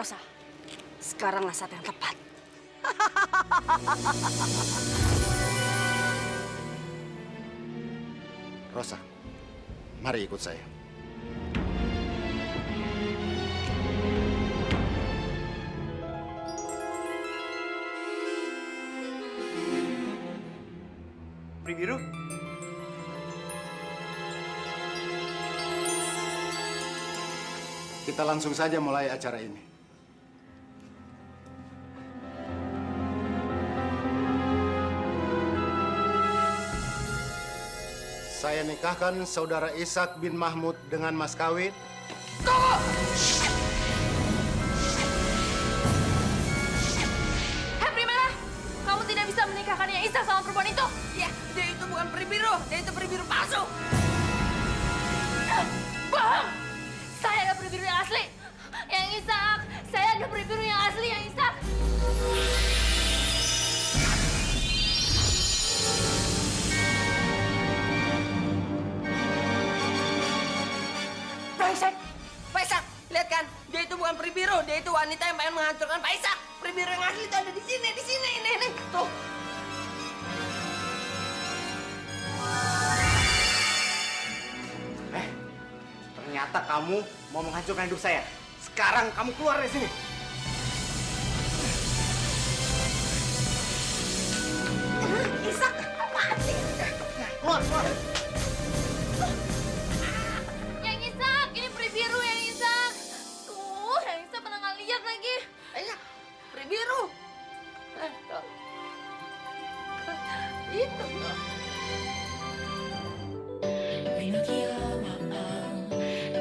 Rosa, sekaranglah saat yang tepat. Rosa, mari ikut saya. Pri Biru. Kita langsung saja mulai acara ini. Saya nikahkan saudara Ishak bin Mahmud dengan mas kawin. Tunggu! Hei, Primera! Kamu tidak bisa menikahkan yang Ishak sama perempuan itu. Ya, dia itu bukan Pri Biru, dia itu Pri Biru palsu. Bohong! Saya adalah Pri Biru yang asli. Yang Ishak, saya adalah Pri Biru yang asli, yang Ishak. Pak Ishak, lihat kan? Dia itu bukan Pri Biru, dia itu wanita yang pengen menghancurkan Pak Ishak. Pri Biru yang asli itu ada di sini, ini. Tuh. Ternyata kamu mau menghancurkan hidup saya. Sekarang kamu keluar dari sini. Ishak, apaan sih? Keluar. Yang Ishak, ini Pri Biru yang Ishak. Tuh, yang Ishak pernah nggak lihat lagi. Ishak, Pri Biru. Tuh. Itu. Pinocchio,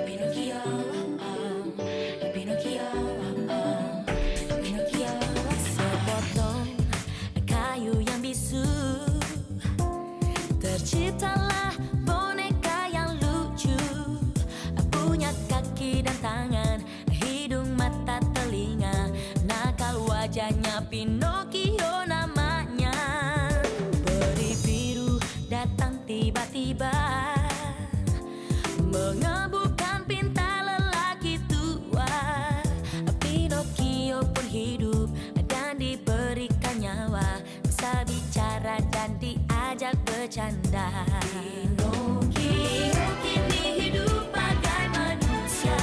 Pinocchio, Pinocchio, Pinocchio. Sepotong kayu yang bisu, terciptalah boneka yang lucu, punya kaki dan tangan, hidung, mata, telinga, nakal wajahnya Pinocchio namanya. Peri biru datang tiba-tiba, mengebukan pinta lelaki tua. Pinocchio pun hidup dan diberikan nyawa, bisa bicara dan diajak bercanda. Pinocchio kini hidup bagai manusia,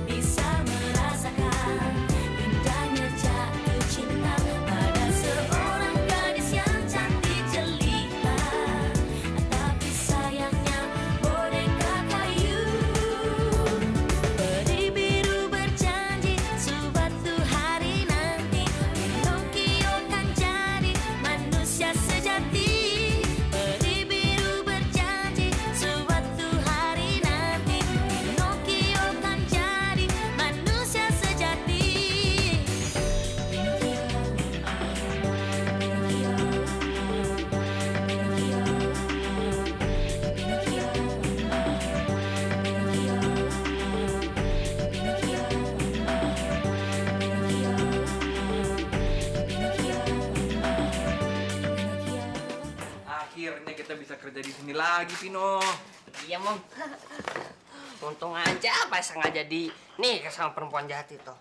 bisa merasakan indahnya jatuh cinta pada seorang gadis yang cantik jelita. Tapi sayangnya boneka kayu. Peri biru berjanji suatu hari nanti Pinocchio kan jadi manusia sejati. Peri biru berjanji suatu hari nanti Pinocchio kan jadi manusia sejati. Pinocchio, Akhirnya kita bisa kerja di sini lagi, Pino. Iya, Mom. Untung aja Pak Ishak nggak jadi nikah sama perempuan jahat itu.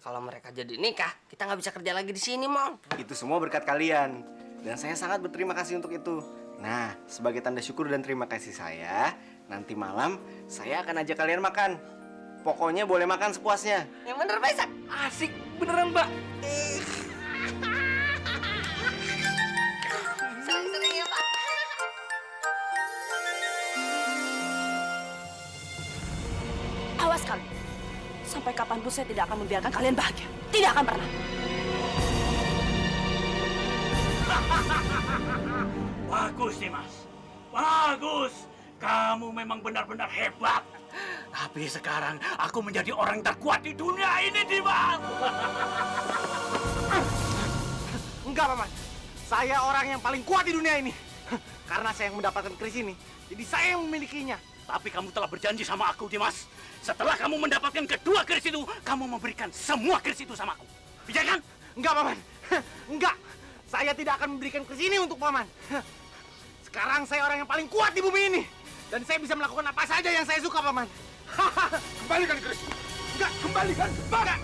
Kalau mereka jadi nikah, kita nggak bisa kerja lagi di sini, Mom. Itu semua berkat kalian. Dan saya sangat berterima kasih untuk itu. Nah, sebagai tanda syukur dan terima kasih saya, nanti malam saya akan ajak kalian makan. Pokoknya boleh makan sepuasnya. Yang bener Pak Ishak. Asik beneran, Mbak. Sering-sering ya, Pak. Awas kalian. Sampai kapanpun saya tidak akan membiarkan kalian bahagia. Tidak akan pernah. Bagus, Dimas. Bagus. Kamu memang benar-benar hebat. Tapi sekarang aku menjadi orang terkuat di dunia ini, Dimas. Enggak, Paman. Saya orang yang paling kuat di dunia ini. Karena saya yang mendapatkan keris ini, jadi saya yang memilikinya. Tapi kamu telah berjanji sama aku, Dimas. Setelah kamu mendapatkan kedua keris itu, kamu memberikan semua keris itu sama aku. Bisa kan? Enggak, Paman. Enggak. Saya tidak akan memberikan keris ini untuk Paman. Sekarang saya orang yang paling kuat di bumi ini. Dan saya bisa melakukan apa saja yang saya suka, Paman. Kembalikan keris. Enggak, Kembalikan. enggak.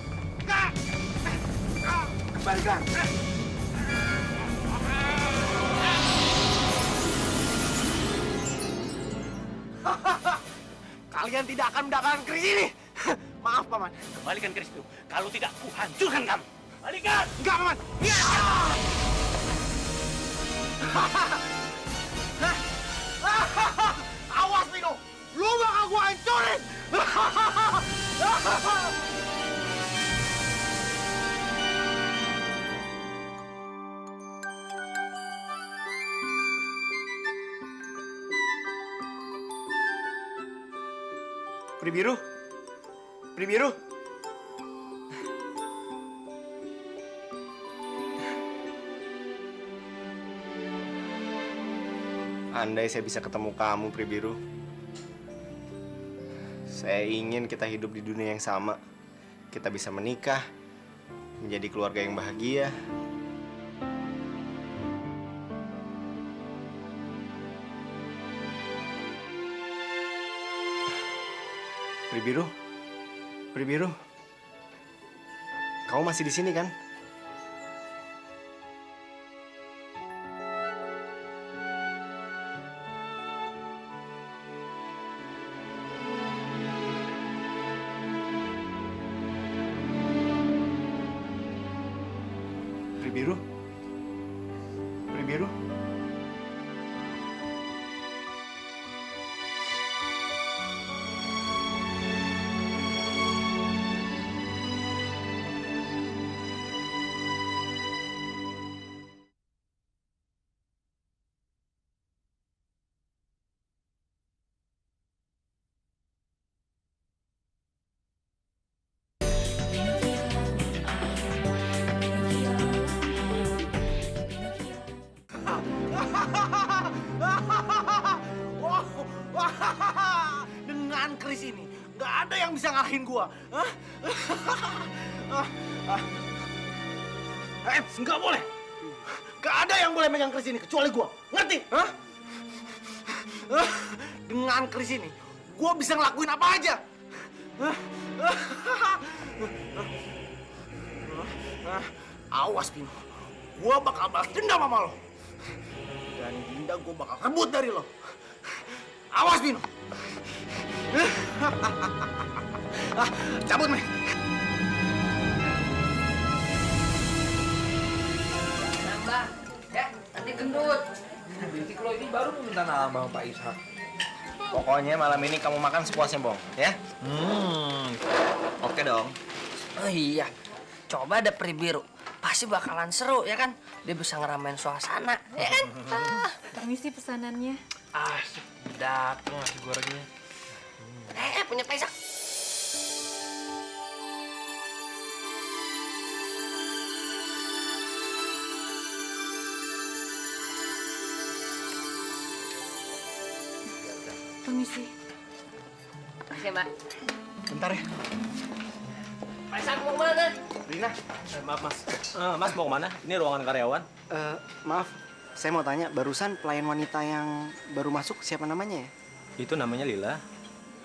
Kembalikan. Kalian tidak akan mendapatkan keris ini. Maaf, Paman. Kembalikan keris itu. Kalau tidak, ku hancurkan kamu. Kembalikan! Enggak, Paman. Iya. Awas, Pino. Lu bakal gua hancurin. Pri biru. Pri biru. Andai saya bisa ketemu kamu, Pri biru. Saya ingin kita hidup di dunia yang sama. Kita bisa menikah, menjadi keluarga yang bahagia. Pri biru, Pri biru, kamu masih di sini kan? Pri biru, Pri biru. Dengan keris ini, nggak ada yang bisa ngalahin gua. Nggak boleh. Nggak ada yang boleh megang keris ini kecuali gua. Ngerti? Dengan keris ini, gua bisa ngelakuin apa aja. Awas, Pino. Gua bakal balas dendam sama lo. Dan Dinda gua bakal rebut dari lo. Awas, Pino. Cabut, Mei. Nambah, ya, nanti gendut. Bintik lo ini baru minta nama Pak Ishak. Pokoknya malam ini kamu makan sepuasnya, Bong. Ya? Oke dong. Oh iya, coba ada Pri biru. Pasti bakalan seru, ya kan? Dia bisa ngeramein suasana, ya kan? Permisi pesanannya. Asik, datang nasi gorengnya. Punya Pak Ishak. Permisi. Makasih, Mbak. Bentar ya. Pak Ishak mau kemana? Rina. Maaf mas, mas mau kemana? Ini ruangan karyawan. Maaf. Saya mau tanya, barusan pelayan wanita yang baru masuk siapa namanya ya? Itu namanya Lila.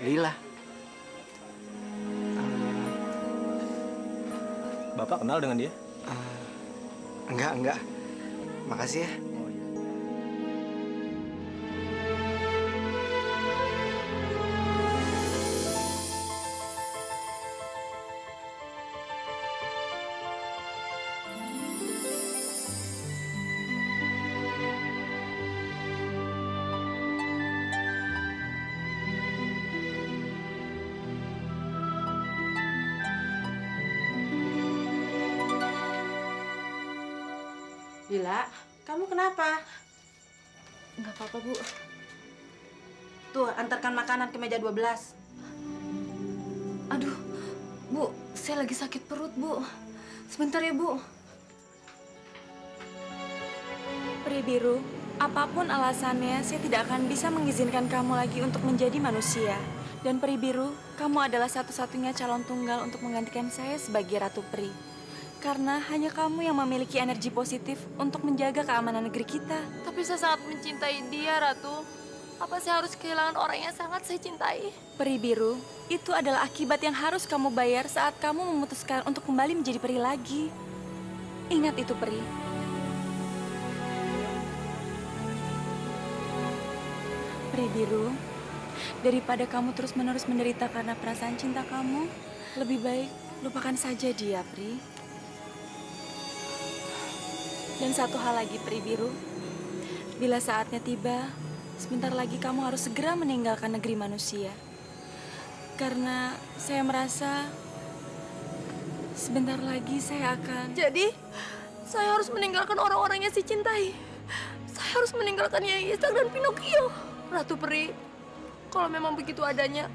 Lila. Bapak kenal dengan dia? Enggak. Makasih ya. Lila, kamu kenapa? Nggak apa-apa, Bu. Tuh, antarkan makanan ke meja 12. Aduh, Bu, saya lagi sakit perut, Bu. Sebentar ya, Bu. Pri biru, apapun alasannya, saya tidak akan bisa mengizinkan kamu lagi untuk menjadi manusia. Dan Pri biru, kamu adalah satu-satunya calon tunggal untuk menggantikan saya sebagai Ratu Pri. Karena hanya kamu yang memiliki energi positif untuk menjaga keamanan negeri kita. Tapi saya sangat mencintai dia, Ratu. Apa saya harus kehilangan orang yang sangat saya cintai? Peri biru, itu adalah akibat yang harus kamu bayar saat kamu memutuskan untuk kembali menjadi peri lagi. Ingat itu, Peri. Peri biru, daripada kamu terus-menerus menderita karena perasaan cinta kamu, lebih baik lupakan saja dia, Peri. Dan satu hal lagi, Peri biru. Bila saatnya tiba, sebentar lagi kamu harus segera meninggalkan negeri manusia. Karena saya merasa sebentar lagi saya akan... Jadi, saya harus meninggalkan orang-orang yang saya cintai. Saya harus meninggalkan Nyai Isak dan Pinocchio. Ratu Peri, kalau memang begitu adanya,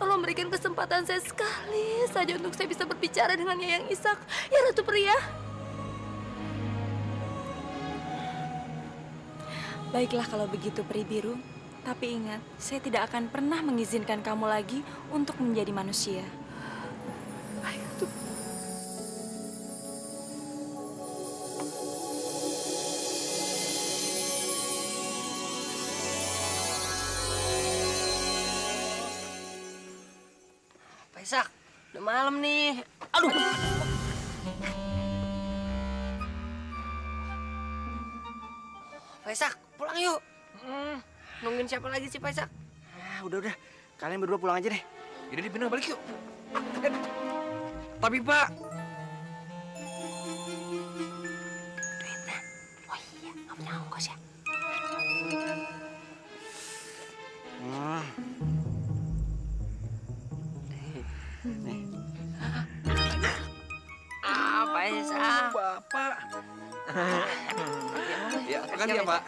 tolong berikan kesempatan saya sekali saja untuk saya bisa berbicara dengan Nyai Isak. Ya, Ratu Peri ya. Baiklah kalau begitu, Peri biru. Tapi ingat, saya tidak akan pernah mengizinkan kamu lagi untuk menjadi manusia. Ayo, Ratu. Pak Isak, udah malam nih. Aduh. Pak Isak, pulang yuk. Nungguin siapa lagi sih, Pak Isak? Udah. Kalian berdua pulang aja deh. Yaudah dipindah balik yuk. Tapi Pak, Duitnya. Oh iya, nggak punya ongkos ya. Pak Isak. Bapak. Ya, makasih ya Pak.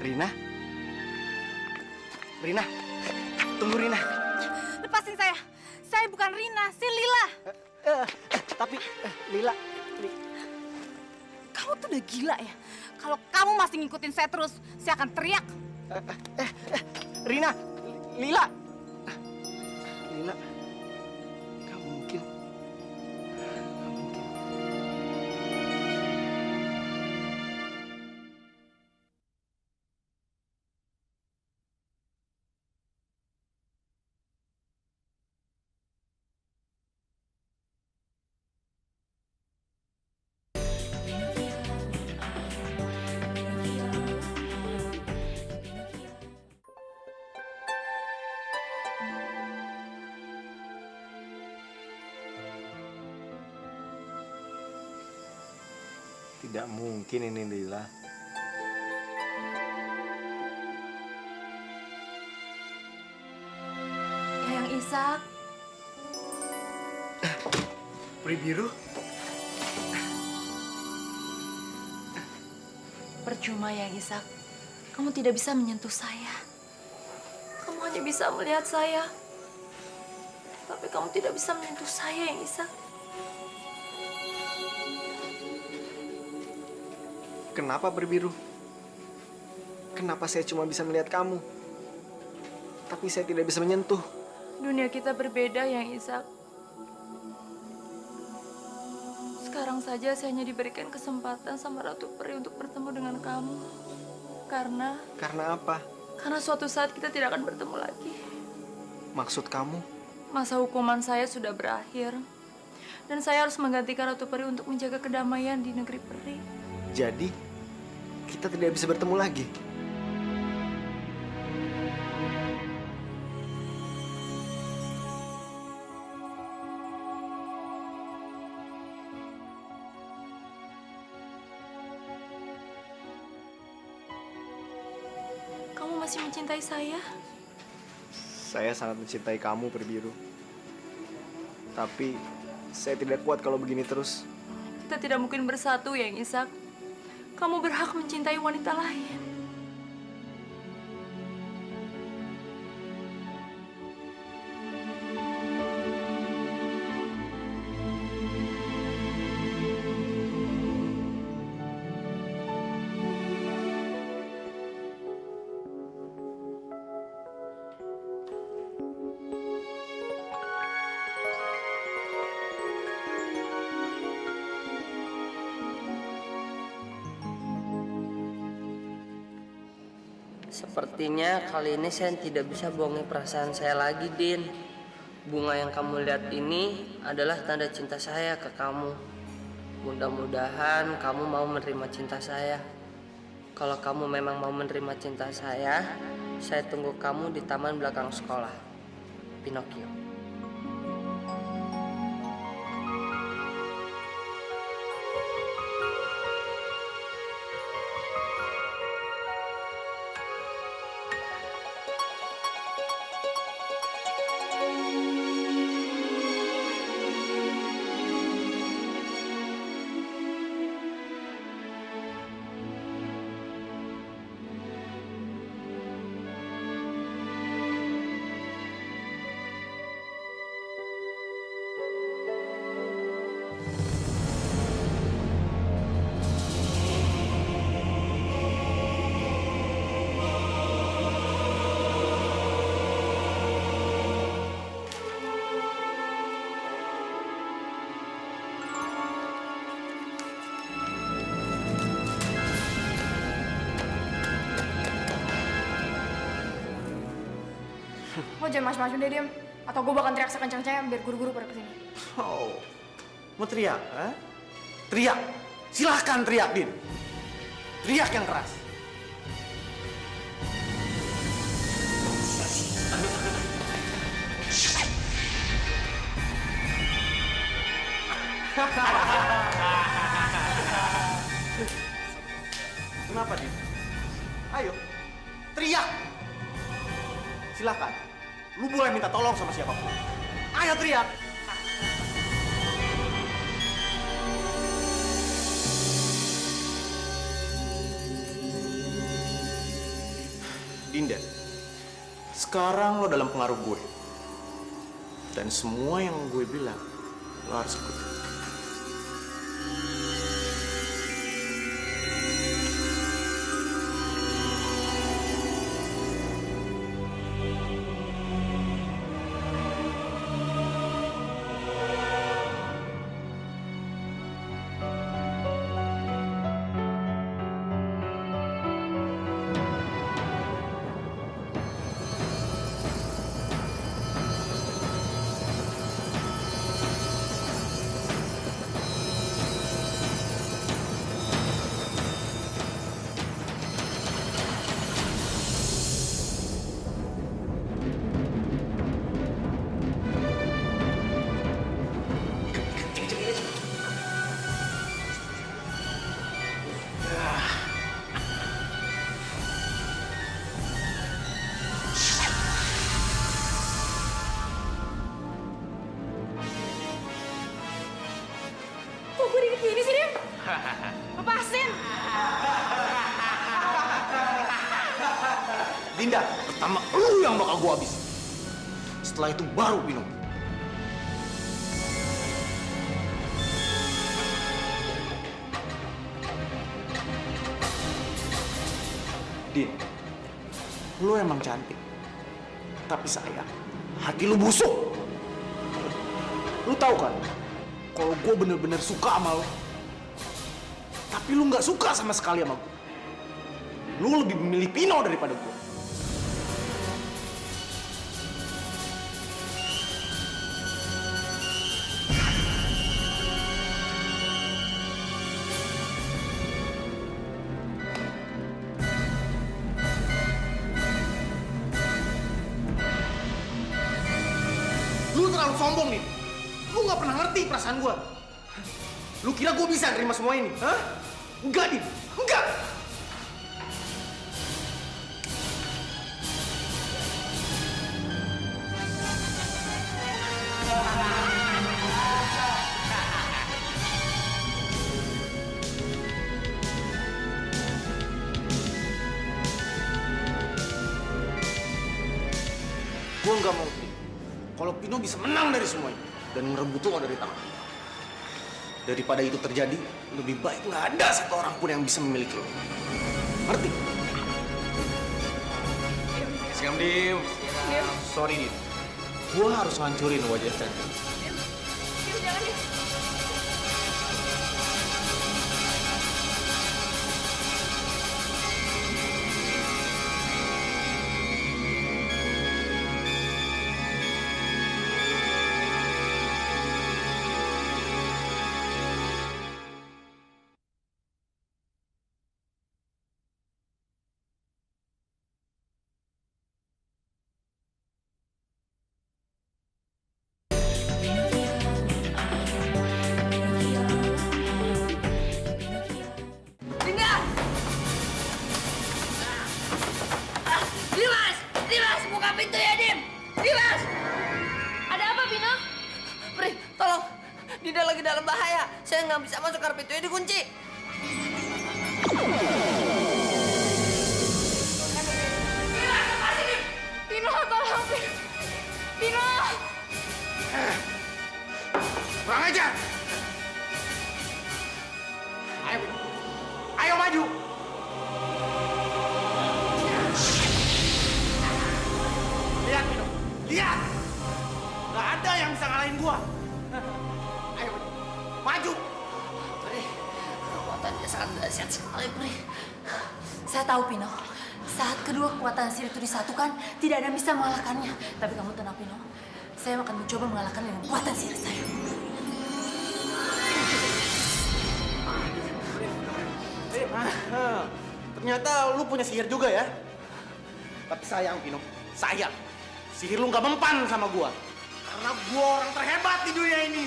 Rina? Rina? Tunggu, Rina. Lepasin saya. Saya bukan Rina, si Lila. Lila. Kamu tuh udah gila ya. Kalau kamu masih ngikutin saya terus, saya akan teriak. Rina. Lila. Lila. Gak mungkin. Tidak mungkin ini, Lila. Yang Isak. Peri biru? Percuma Yang Isak. Kamu tidak bisa menyentuh saya. Kamu hanya bisa melihat saya. Tapi kamu tidak bisa menyentuh saya, Yang Isak. Kenapa Peri biru? Kenapa saya cuma bisa melihat kamu? Tapi saya tidak bisa menyentuh. Dunia kita berbeda, Yang Isak. Sekarang saja saya hanya diberikan kesempatan sama Ratu Peri untuk bertemu dengan kamu. Karena Karena apa? suatu saat kita tidak akan bertemu lagi. Maksud kamu? Masa hukuman saya sudah berakhir. Dan saya harus menggantikan Ratu Peri untuk menjaga kedamaian di negeri Peri. Jadi, kita tidak bisa bertemu lagi. Kamu masih mencintai saya? Saya sangat mencintai kamu, Peri biru. Tapi, saya tidak kuat kalau begini terus. Kita tidak mungkin bersatu, Yang Isak. Kamu berhak mencintai wanita lain. Sepertinya kali ini saya tidak bisa bohongi perasaan saya lagi, Din. Bunga yang kamu lihat ini adalah tanda cinta saya ke kamu. Mudah-mudahan kamu mau menerima cinta saya. Kalau kamu memang mau menerima cinta saya tunggu kamu di taman belakang sekolah. Pinocchio. Lo jangan macam-macam deh, Diem. Atau gue bakal teriak sekencang-kencangnya biar guru-guru pada kesini. Oh, mau teriak? Ha? Teriak. Silahkan teriak, Din. Teriak yang keras. Kenapa, Din? Ayo, teriak. Silakan. Lu boleh minta tolong sama siapapun. Ayo teriak. Dinda, sekarang lo dalam pengaruh gue. Dan semua yang gue bilang, lo harus ikutin. Kok gue dikit gini sih, Diem? Lepasin! Dinda, pertama lu yang bakal gua habis. Setelah itu baru Pino. Din, lu emang cantik. Tapi sayang, hati lu busuk. Lu tahu kan, kalau gue bener-bener suka sama lu, tapi lu nggak suka sama sekali sama gue. Lu lebih memilih Pino daripada gue. Lu terlalu sombong nih. Lu nggak pernah ngerti perasaan gue. Lu kira gue bisa terima semua ini? Hah? Enggak, Din. Enggak. Gue nggak mau kalau Pino bisa menang dari semua ini dan merebut lo dari tangan. Daripada itu terjadi, lebih baik nggak ada satu orang pun yang bisa memiliki lo. Ngerti? Siap, Dim. Sorry, Dim. Gue harus hancurin wajah cantik. Diem, jangan, Diem. Dimas! Dimas, buka pintu ya, Dim! Dimas! Ada apa, Pino? Pri, tolong. Dida lagi dalam bahaya. Saya nggak bisa masuk karena pintunya dikunci. Pino, tolong, Pino! Pino! Kurang ajar! Ayo, ayo maju! Lihat, Pino. Lihat! Gak ada yang bisa ngalahin gua. Ayo, maju! Pri, kekuatannya sangat dahsyat sekali, Pri. Saya tahu, Pino. Saat kedua kekuatan sihir itu disatukan, tidak ada yang bisa mengalahkannya. Tapi kamu tenang, Pino. Saya akan mencoba mengalahkan dengan kekuatan sihir saya. Ternyata lu punya sihir juga ya? Tapi sayang, Pino. Sayang. Sihir lu nggak mempan sama gua. Karena gua orang terhebat di dunia ini.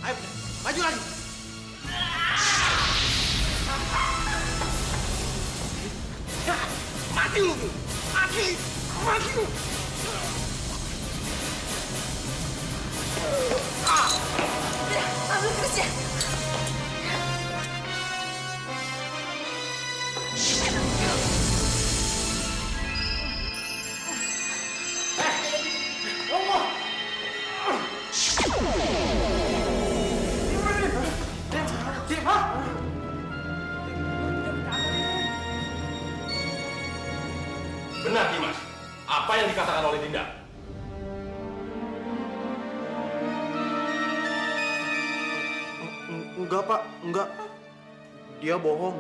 Ayo, Pino. Maju lagi. Mati lu, Pino. Mati. Mati lu. Ambil kerisnya. Benar, Dimas. Apa yang dikatakan oleh Dinda? Enggak, Pak. Enggak. Dia bohong.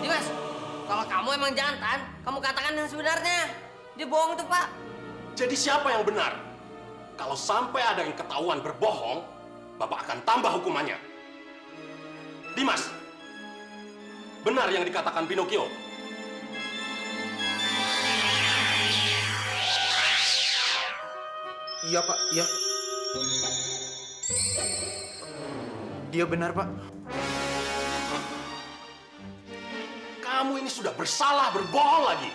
Dimas, kalau kamu emang jantan, kamu katakan yang sebenarnya. Dia bohong tuh, Pak. Jadi siapa yang benar? Kalau sampai ada yang ketahuan berbohong, Bapak akan tambah hukumannya. Dimas, benar yang dikatakan Pinocchio. Iya, Pak. Iya. Dia benar, Pak. Kamu ini sudah bersalah berbohong lagi.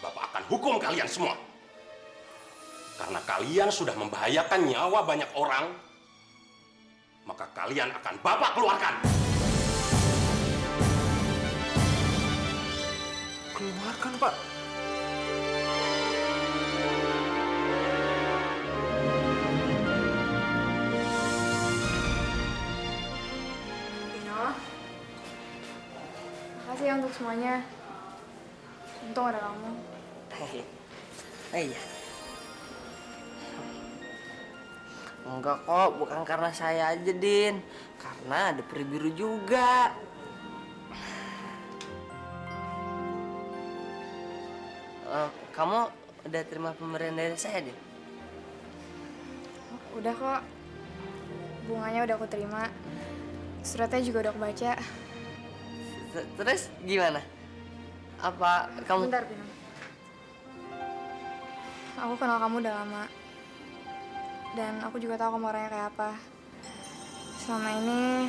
Bapak akan hukum kalian semua. Karena kalian sudah membahayakan nyawa banyak orang, maka kalian akan Bapak keluarkan. Keluarkan, Pak. Pino. Makasih ya untuk semuanya. Untung ada kamu. Iya. Enggak kok, bukan karena saya aja, Din. Karena ada peri biru juga. Kamu udah terima pemberian dari saya, Din? Udah kok. Bunganya udah aku terima. Suratnya juga udah aku baca. Terus gimana? Apa kamu... Bentar, Pino. Aku kenal kamu udah lama. Dan aku juga tahu kamu orangnya kayak apa. Selama ini,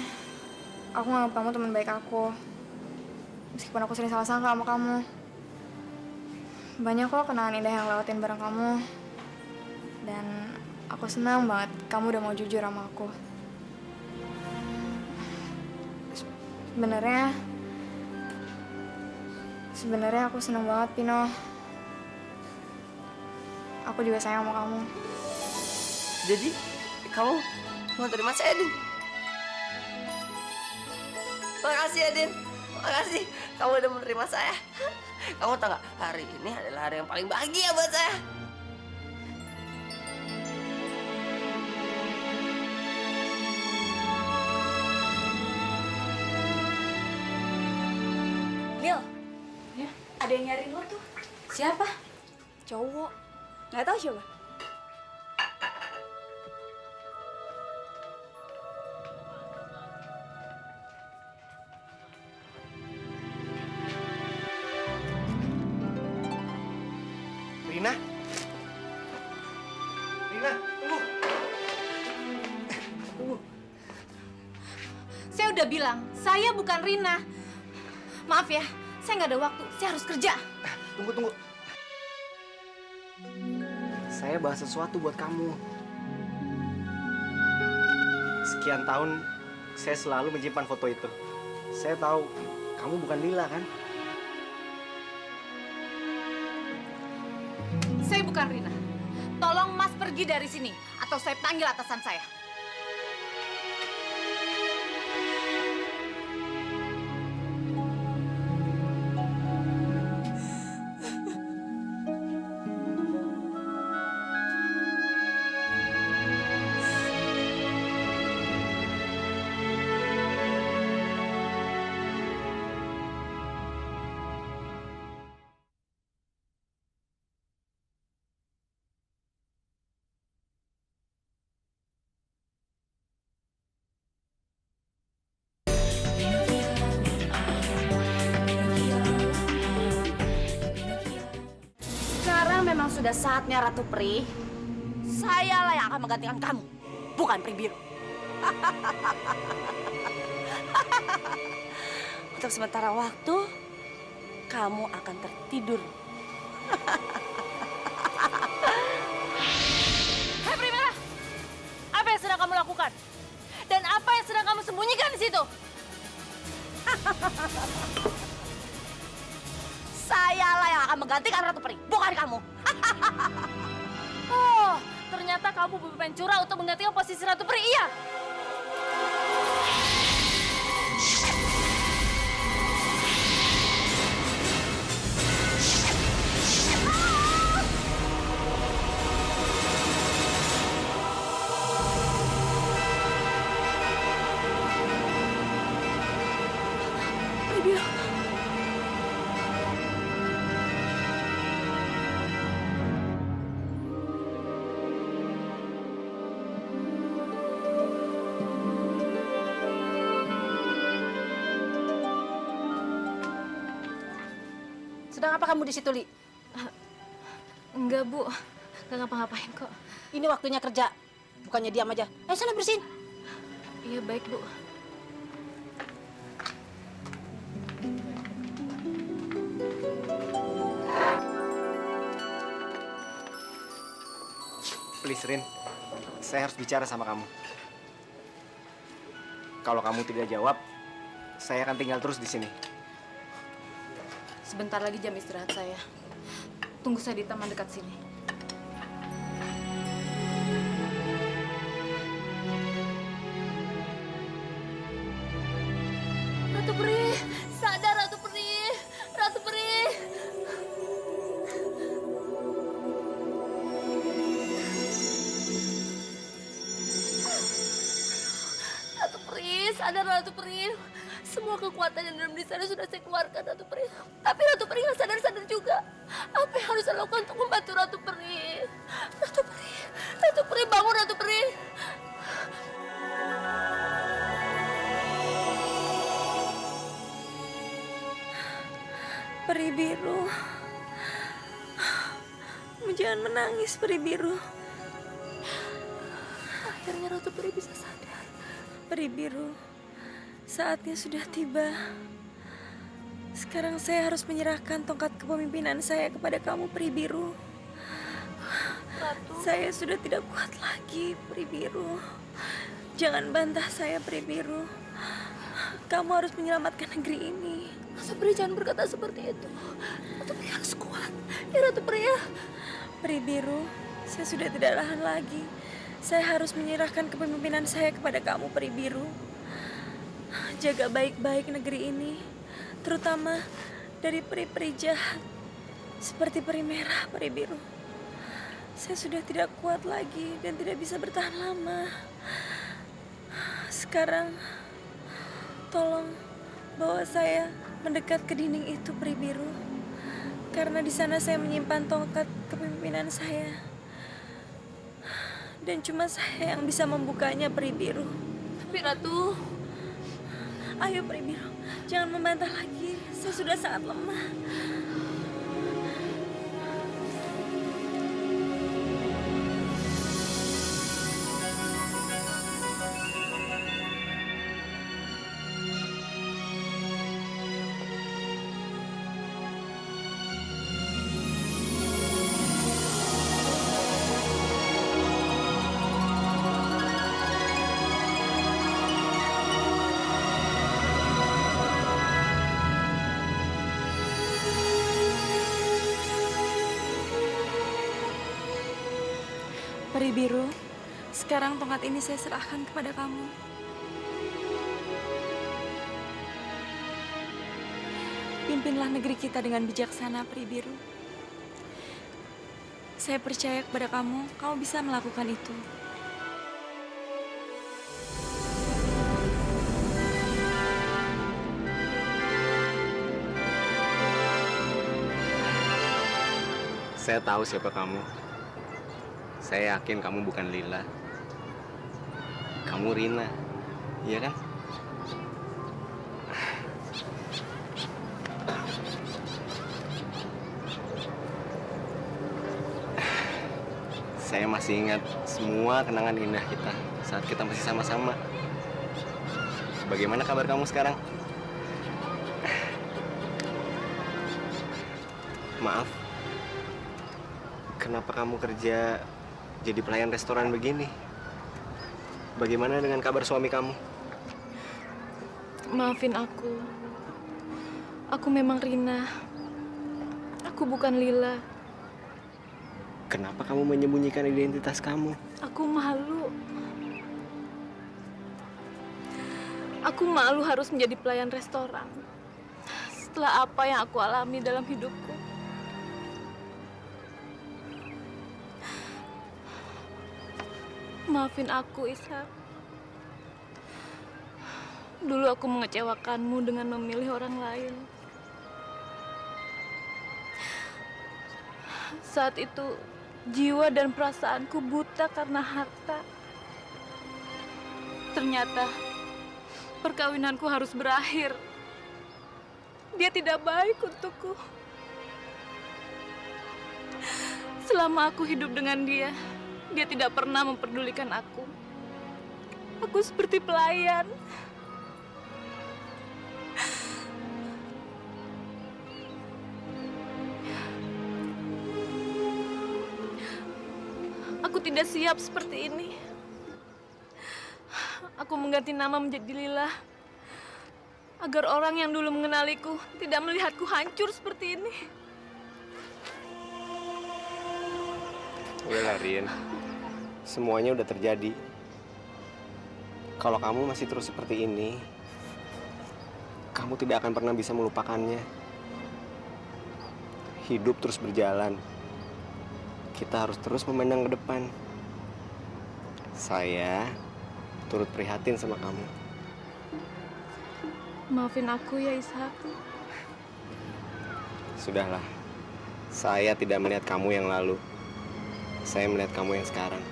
aku nganggap kamu teman baik aku. Meskipun aku sering salah sangka sama kamu. Banyak kok kenangan indah yang lewatin bareng kamu. Dan aku senang banget kamu udah mau jujur sama aku. Sebenarnya aku senang banget, Pino. Aku juga sayang sama kamu. Jadi, kamu mau terima saya, Din? Makasih ya, Din. Makasih. Kamu udah menerima saya. Kamu tahu nggak, hari ini adalah hari yang paling bahagia buat saya. Lil, ya, ada yang nyariin lo tuh. Siapa? Cowok. Nggak tahu siapa. Rina? Rina, tunggu. Tunggu. Saya udah bilang, saya bukan Rina. Maaf ya, Saya nggak ada waktu, saya harus kerja. Tunggu. Saya bawa sesuatu buat kamu. Sekian tahun saya selalu menyimpan foto itu. Saya tahu kamu bukan Lila kan? Saya bukan Rina. Tolong Mas pergi dari sini atau saya panggil atasan saya. Sekarang memang sudah saatnya Ratu Pri. Sayalah yang akan menggantikan kamu, bukan Pri Biru. Untuk sementara waktu, kamu akan tertidur. Hei Primera, apa yang sedang kamu lakukan? Dan apa yang sedang kamu sembunyikan di situ? Sayalah yang akan menggantikan Ratu Pri, bukan kamu. Oh, ternyata kamu bermain curang untuk menggantikan posisi Ratu Pri, iya? Sedang apa kamu di situ, Li? Enggak, Bu. Enggak ngapa-ngapain kok. Ini waktunya kerja, bukannya diam aja. Sana bersihin. Iya, baik, Bu. Please, Rin. Saya harus bicara sama kamu. Kalau kamu tidak jawab, saya akan tinggal terus di sini. Sebentar lagi jam istirahat saya. Tunggu saya di taman dekat sini. Ratu Pri, sadar Ratu Pri. Ratu Pri. Ratu Pri, sadar Ratu Pri. Semua kekuatan yang dalam diri saya sudah saya keluarkan, Ratu Pri. Tapi Ratu Pri nggak sadar-sadar juga. Apa yang harus saya lakukan untuk membantu Ratu Pri? Ratu Pri, Ratu Pri, bangun Ratu Pri. Peri biru. Kamu jangan menangis, Peri biru. Akhirnya Ratu Pri bisa sadar. Peri biru, saatnya sudah tiba. Sekarang saya harus menyerahkan tongkat kepemimpinan saya kepada kamu, Peri biru. Ratu. Saya sudah tidak kuat lagi, Peri biru. Jangan bantah saya, Peri biru. Kamu harus menyelamatkan negeri ini. Ratu Pri jangan berkata seperti itu. Ratu Pri harus kuat. Ya Ratu Pri ya. Peri biru, saya sudah tidak tahan lagi. Saya harus menyerahkan kepemimpinan saya kepada kamu, Peri biru. Jaga baik-baik negeri ini, terutama dari peri-peri jahat seperti peri merah, Peri biru. Saya sudah tidak kuat lagi dan tidak bisa bertahan lama. Sekarang, tolong bawa saya mendekat ke dinding itu, Peri biru. Karena di sana saya menyimpan tongkat kepemimpinan saya. Dan cuma saya yang bisa membukanya, Peri biru. Tapi Ratu, ayo Peri biru, jangan membantah lagi. Saya sudah sangat lemah. Peri biru, sekarang tongkat ini saya serahkan kepada kamu. Pimpinlah negeri kita dengan bijaksana, Peri biru. Saya percaya kepada kamu, kamu bisa melakukan itu. Saya tahu siapa kamu. Saya yakin kamu bukan Lila. Kamu Rina, iya kan? Saya masih ingat semua kenangan indah kita saat kita masih sama-sama. Bagaimana kabar kamu sekarang? Maaf, kenapa kamu kerja jadi pelayan restoran begini? Bagaimana dengan kabar suami kamu? Maafin aku. Aku memang Rina. Aku bukan Lila. Kenapa kamu menyembunyikan identitas kamu? Aku malu. Aku malu harus menjadi pelayan restoran. Setelah apa yang aku alami dalam hidupku. Maafin aku, Ishak. Dulu aku mengecewakanmu dengan memilih orang lain. Saat itu, jiwa dan perasaanku buta karena harta. Ternyata, perkawinanku harus berakhir. Dia tidak baik untukku. Selama aku hidup dengan dia, dia tidak pernah memperdulikan aku. Aku seperti pelayan. Aku tidak siap seperti ini. Aku mengganti nama menjadi Lila, agar orang yang dulu mengenaliku tidak melihatku hancur seperti ini. Udah, Rin. Semuanya udah terjadi. Kalau kamu masih terus seperti ini, kamu tidak akan pernah bisa melupakannya. Hidup terus berjalan. Kita harus terus memandang ke depan. Saya turut prihatin sama kamu. Maafin aku ya, Ishak. Sudahlah. Saya tidak melihat kamu yang lalu. Saya melihat kamu yang sekarang.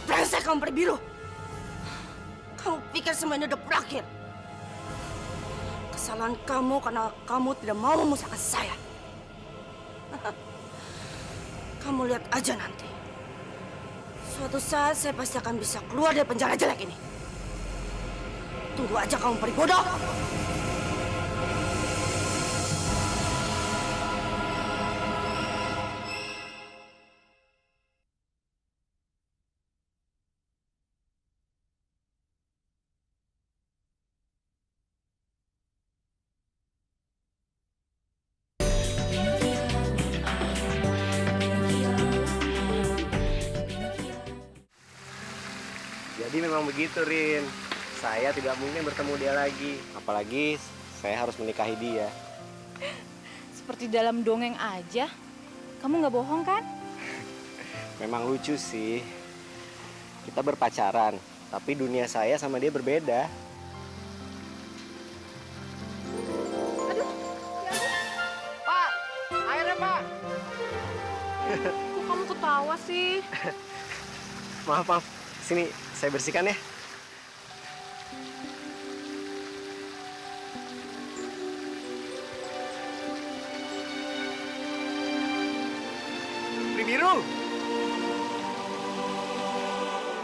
Brengsek kamu Peri biru. Kamu pikir semua ini udah berakhir? Kesalahan kamu karena kamu tidak mau memusnahkan saya. Kamu lihat aja nanti. Suatu saat saya pasti akan bisa keluar dari penjara jelek ini. Tunggu aja kamu Peri bodoh. Jadi memang begitu, Rin. Saya tidak mungkin bertemu dia lagi. Apalagi saya harus menikahi dia. Seperti dalam dongeng aja. Kamu nggak bohong kan? Memang lucu sih. Kita berpacaran, tapi dunia saya sama dia berbeda. Pak, airnya Pak. Kok kamu ketawa sih? Maaf. Sini, saya bersihkan ya. Peri biru.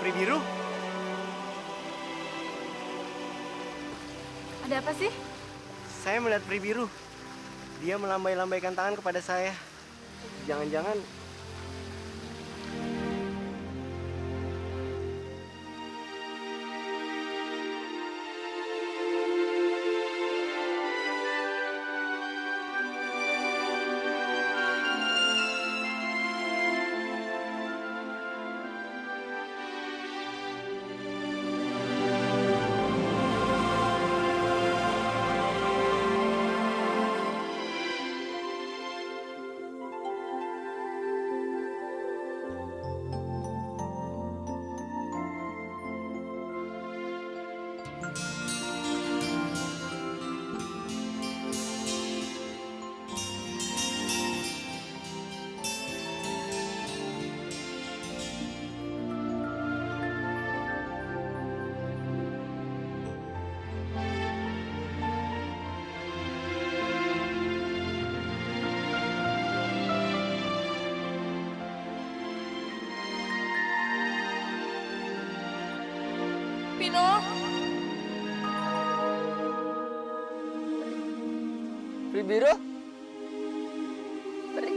Peri biru. Ada apa sih? Saya melihat peri biru. Dia melambai-lambaikan tangan kepada saya. Jangan-jangan Pino. Pri biru? Pri,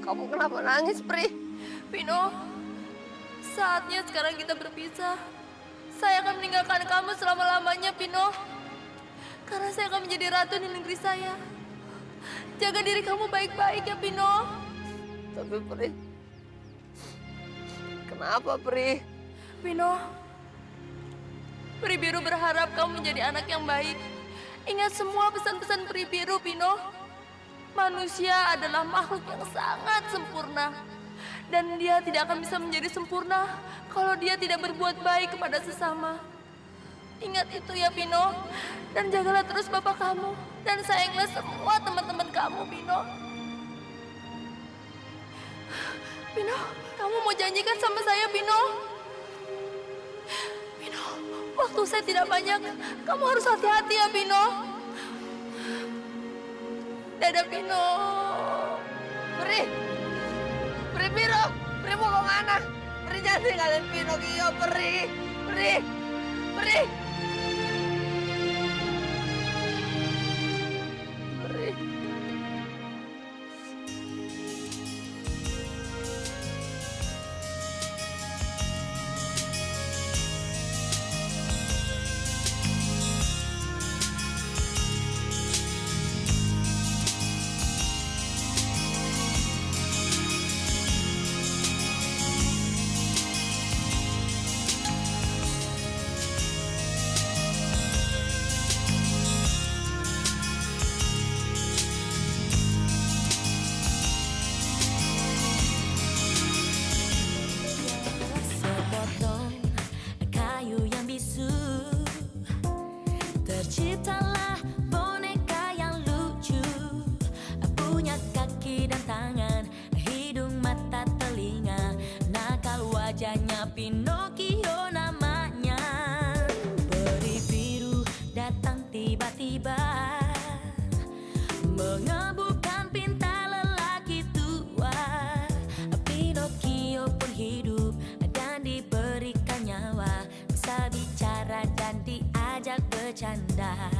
kamu kenapa nangis, Pri? Pino, saatnya sekarang kita berpisah. Saya akan meninggalkan kamu selama-lamanya, Pino. Karena saya akan menjadi ratu di negeri saya. Jaga diri kamu baik-baik ya, Pino. Tapi Pri, kenapa Pri? Pino, Pri Biru berharap kamu menjadi anak yang baik. Ingat semua pesan-pesan Pri Biru, Pino. Manusia adalah makhluk yang sangat sempurna. Dan dia tidak akan bisa menjadi sempurna kalau dia tidak berbuat baik kepada sesama. Ingat itu ya, Pino. Dan jagalah terus bapak kamu. Dan sayanglah semua teman-teman kamu, Pino. Pino, kamu mau janjikan sama saya, Pino? Pino, waktu saya tidak banyak. Kamu harus hati-hati ya, Pino. Dadah, Pino. Pri, Pri Biru, Pri mau kemana? Pri jangan tinggalin Pinocchio, Pri. Pri, Pri. Pri. Sepotong kayu yang bisu, terciptalah boneka yang lucu, punya kaki dan tangan, hidung, mata, telinga, nakal wajahnya Pinocchio namanya. Peri biru datang tiba-tiba, mengebukan pinta lelaki tua. Pinocchio pun hidup dan diberikan nyawa, bisa bicara dan diajak bercanda.